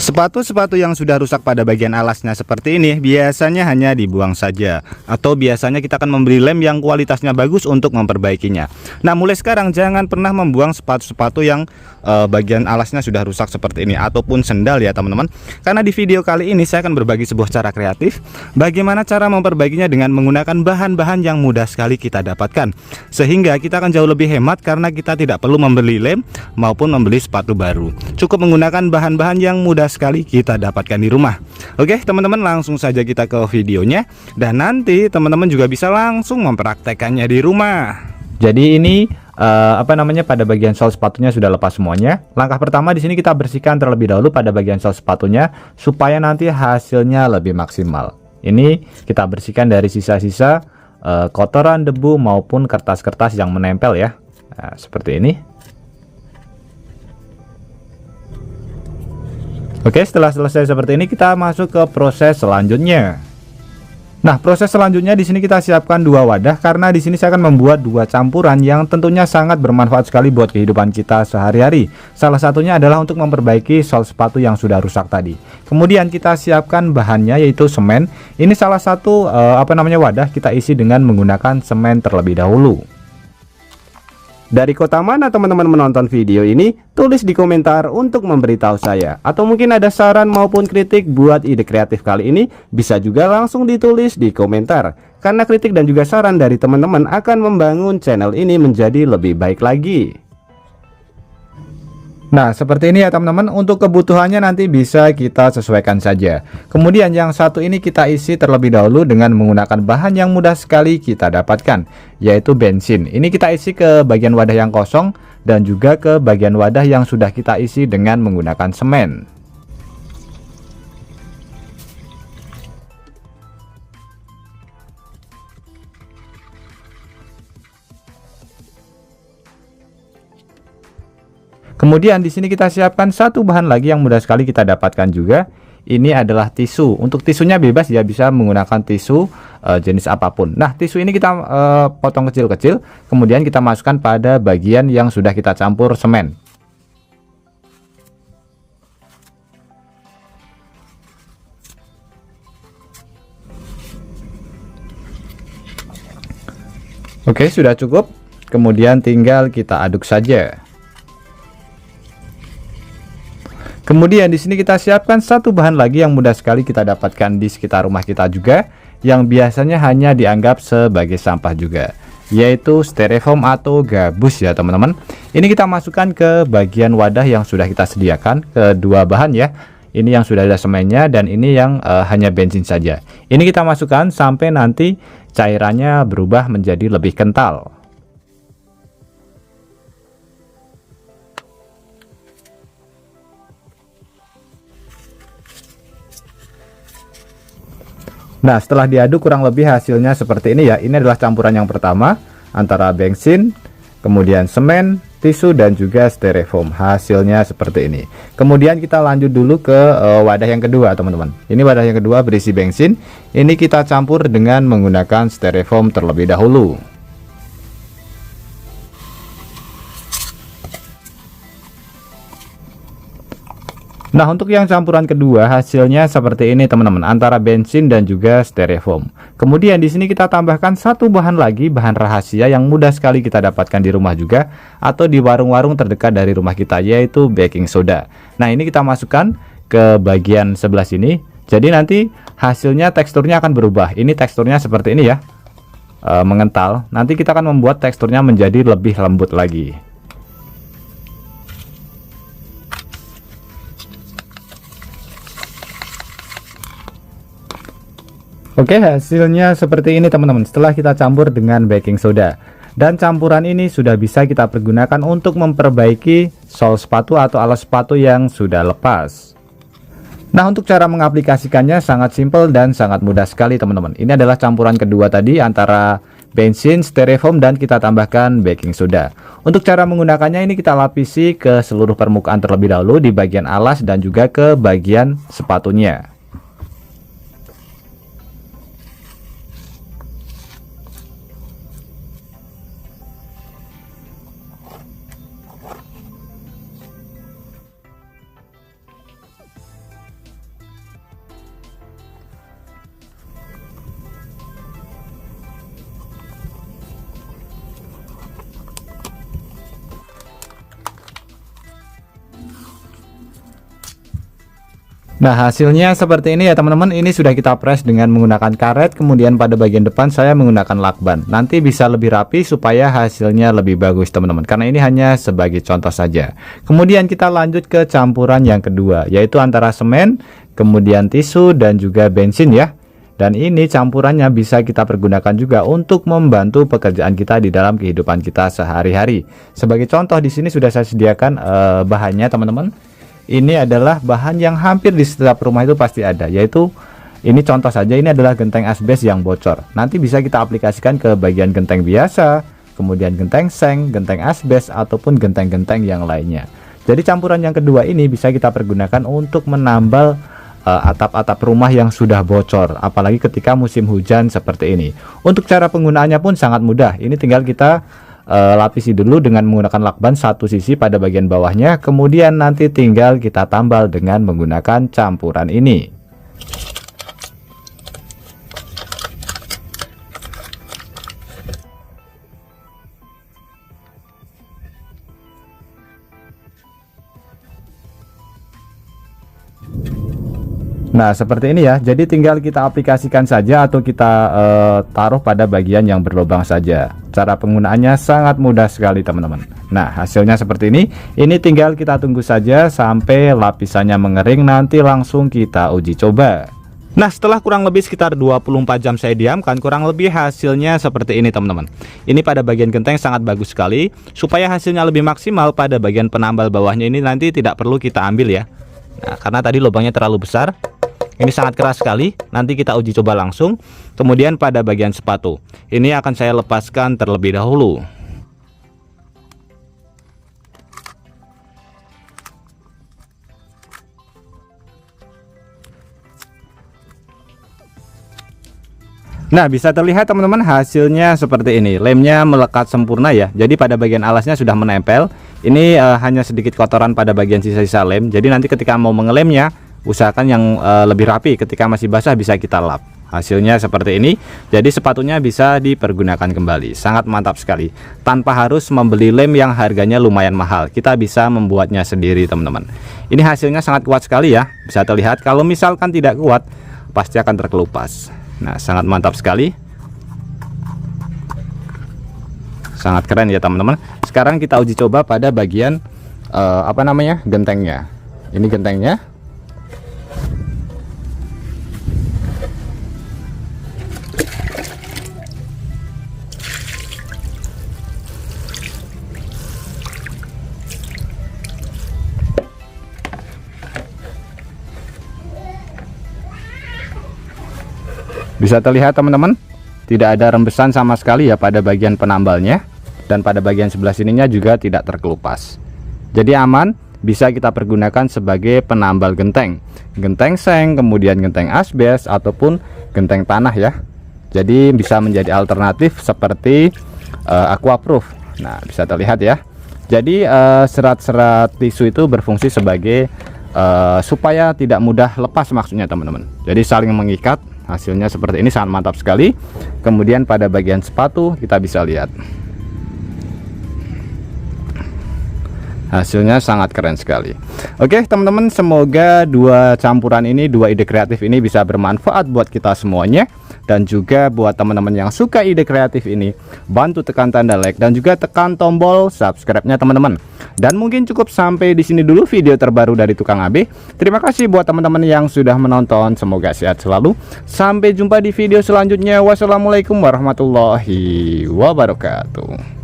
Sepatu-sepatu yang sudah rusak pada bagian alasnya seperti ini biasanya hanya dibuang saja, atau biasanya kita akan membeli lem yang kualitasnya bagus untuk memperbaikinya. Nah, mulai sekarang jangan pernah membuang sepatu-sepatu yang bagian alasnya sudah rusak seperti ini, ataupun sendal ya teman-teman. Karena di video kali ini saya akan berbagi sebuah cara kreatif bagaimana cara memperbaikinya dengan menggunakan bahan-bahan yang mudah sekali kita dapatkan, sehingga kita akan jauh lebih hemat karena kita tidak perlu membeli lem maupun membeli sepatu baru. Cukup menggunakan bahan-bahan yang mudah sekali kita dapatkan di rumah. Oke teman-teman, langsung saja kita ke videonya, dan nanti teman-teman juga bisa langsung mempraktekannya di rumah. Jadi ini pada bagian sol sepatunya sudah lepas semuanya. Langkah pertama di sini kita bersihkan terlebih dahulu pada bagian sol sepatunya supaya nanti hasilnya lebih maksimal. Ini kita bersihkan dari sisa-sisa kotoran, debu maupun kertas-kertas yang menempel ya. Nah, seperti ini. Oke, setelah selesai seperti ini kita masuk ke proses selanjutnya. Nah, proses selanjutnya di sini kita siapkan dua wadah karena di sini saya akan membuat dua campuran yang tentunya sangat bermanfaat sekali buat kehidupan kita sehari-hari. Salah satunya adalah untuk memperbaiki sol sepatu yang sudah rusak tadi. Kemudian kita siapkan bahannya yaitu semen. Ini salah satu wadah kita isi dengan menggunakan semen terlebih dahulu. Dari kota mana teman-teman menonton video ini? Tulis di komentar untuk memberitahu saya. Atau mungkin ada saran maupun kritik buat ide kreatif kali ini, bisa juga langsung ditulis di komentar. Karena kritik dan juga saran dari teman-teman akan membangun channel ini menjadi lebih baik lagi. Nah, seperti ini ya teman-teman. Untuk kebutuhannya nanti bisa kita sesuaikan saja. Kemudian yang satu ini kita isi terlebih dahulu dengan menggunakan bahan yang mudah sekali kita dapatkan, yaitu bensin. Ini kita isi ke bagian wadah yang kosong dan juga ke bagian wadah yang sudah kita isi dengan menggunakan semen. Kemudian di sini kita siapkan satu bahan lagi yang mudah sekali kita dapatkan juga. Ini adalah tisu. Untuk tisunya bebas ya, bisa menggunakan tisu jenis apapun. Nah, tisu ini kita potong kecil-kecil, kemudian kita masukkan pada bagian yang sudah kita campur semen. Oke, sudah cukup. Kemudian tinggal kita aduk saja. Kemudian di sini kita siapkan satu bahan lagi yang mudah sekali kita dapatkan di sekitar rumah kita juga, yang biasanya hanya dianggap sebagai sampah juga, yaitu styrofoam atau gabus ya teman-teman. Ini kita masukkan ke bagian wadah yang sudah kita sediakan, kedua bahan ya. Ini yang sudah ada semennya dan ini yang hanya bensin saja. Ini kita masukkan sampai nanti cairannya berubah menjadi lebih kental. Nah, setelah diaduk kurang lebih hasilnya seperti ini ya. Ini adalah campuran yang pertama antara bensin, kemudian semen, tisu dan juga styrofoam. Hasilnya seperti ini. Kemudian kita lanjut dulu ke wadah yang kedua teman-teman. Ini wadah yang kedua berisi bensin. Ini kita campur dengan menggunakan styrofoam terlebih dahulu. Nah, untuk yang campuran kedua hasilnya seperti ini teman-teman, antara bensin dan juga styrofoam. Kemudian di sini kita tambahkan satu bahan lagi, bahan rahasia yang mudah sekali kita dapatkan di rumah juga atau di warung-warung terdekat dari rumah kita, yaitu baking soda. Nah, ini kita masukkan ke bagian sebelah sini. Jadi nanti hasilnya teksturnya akan berubah. Ini teksturnya seperti ini ya, mengental. Nanti kita akan membuat teksturnya menjadi lebih lembut lagi. Oke, hasilnya seperti ini teman-teman setelah kita campur dengan baking soda. Dan campuran ini sudah bisa kita pergunakan untuk memperbaiki sol sepatu atau alas sepatu yang sudah lepas. Nah, untuk cara mengaplikasikannya sangat simpel dan sangat mudah sekali teman-teman. Ini adalah campuran kedua tadi antara bensin, styrofoam dan kita tambahkan baking soda. Untuk cara menggunakannya ini kita lapisi ke seluruh permukaan terlebih dahulu di bagian alas dan juga ke bagian sepatunya. Nah, hasilnya seperti ini ya teman-teman. Ini sudah kita press dengan menggunakan karet. Kemudian pada bagian depan saya menggunakan lakban. Nanti bisa lebih rapi supaya hasilnya lebih bagus teman-teman, karena ini hanya sebagai contoh saja. Kemudian kita lanjut ke campuran yang kedua, yaitu antara semen, kemudian tisu, dan juga bensin ya. Dan ini campurannya bisa kita pergunakan juga untuk membantu pekerjaan kita di dalam kehidupan kita sehari-hari. Sebagai contoh di sini sudah saya sediakan bahannya teman-teman. Ini adalah bahan yang hampir di setiap rumah itu pasti ada, yaitu ini contoh saja, ini adalah genteng asbes yang bocor. Nanti bisa kita aplikasikan ke bagian genteng biasa, kemudian genteng seng, genteng asbes, ataupun genteng-genteng yang lainnya. Jadi campuran yang kedua ini bisa kita pergunakan untuk menambal atap-atap rumah yang sudah bocor, apalagi ketika musim hujan seperti ini. Untuk cara penggunaannya pun sangat mudah. Ini tinggal kita lapisi dulu dengan menggunakan lakban satu sisi pada bagian bawahnya, kemudian nanti tinggal kita tambal dengan menggunakan campuran ini. Nah, seperti ini ya. Jadi tinggal kita aplikasikan saja atau kita taruh pada bagian yang berlubang saja. Cara penggunaannya sangat mudah sekali teman-teman. Nah, hasilnya seperti ini. Ini tinggal kita tunggu saja sampai lapisannya mengering, nanti langsung kita uji coba. Nah, setelah kurang lebih sekitar 24 jam saya diamkan, kurang lebih hasilnya seperti ini teman-teman. Ini pada bagian genteng sangat bagus sekali. Supaya hasilnya lebih maksimal, pada bagian penambal bawahnya ini nanti tidak perlu kita ambil ya. Nah, karena tadi lubangnya terlalu besar. Ini sangat keras sekali. Nanti kita uji coba langsung. Kemudian pada bagian sepatu, ini akan saya lepaskan terlebih dahulu. Nah, bisa terlihat teman-teman hasilnya seperti ini. Lemnya melekat sempurna ya. Jadi pada bagian alasnya sudah menempel. Ini hanya sedikit kotoran pada bagian sisa-sisa lem. Jadi nanti ketika mau mengelemnya, usahakan yang lebih rapi. Ketika masih basah bisa kita lap. Hasilnya seperti ini. Jadi sepatunya bisa dipergunakan kembali. Sangat mantap sekali. Tanpa harus membeli lem yang harganya lumayan mahal. Kita bisa membuatnya sendiri teman-teman. Ini hasilnya sangat kuat sekali ya. Bisa terlihat. Kalau misalkan tidak kuat, pasti akan terkelupas. Nah, sangat mantap sekali. Sangat keren ya teman-teman. Sekarang kita uji coba pada bagian gentengnya. Ini gentengnya. Bisa terlihat teman-teman, tidak ada rembesan sama sekali ya pada bagian penambalnya, dan pada bagian sebelah sininya juga tidak terkelupas. Jadi aman, bisa kita pergunakan sebagai penambal genteng, genteng seng, kemudian genteng asbes ataupun genteng tanah ya. Jadi bisa menjadi alternatif seperti aquaproof. Nah, bisa terlihat ya. Jadi serat-serat tisu itu berfungsi sebagai supaya tidak mudah lepas maksudnya teman-teman. Jadi saling mengikat. Hasilnya seperti ini, sangat mantap sekali. Kemudian pada bagian sepatu kita bisa lihat hasilnya sangat keren sekali. Oke teman-teman, semoga dua campuran ini, dua ide kreatif ini bisa bermanfaat buat kita semuanya. Dan juga buat teman-teman yang suka ide kreatif ini, bantu tekan tanda like dan juga tekan tombol subscribe-nya teman-teman. Dan mungkin cukup sampai di sini dulu video terbaru dari Tukang AB. Terima kasih buat teman-teman yang sudah menonton. Semoga sehat selalu. Sampai jumpa di video selanjutnya. Wassalamualaikum warahmatullahi wabarakatuh.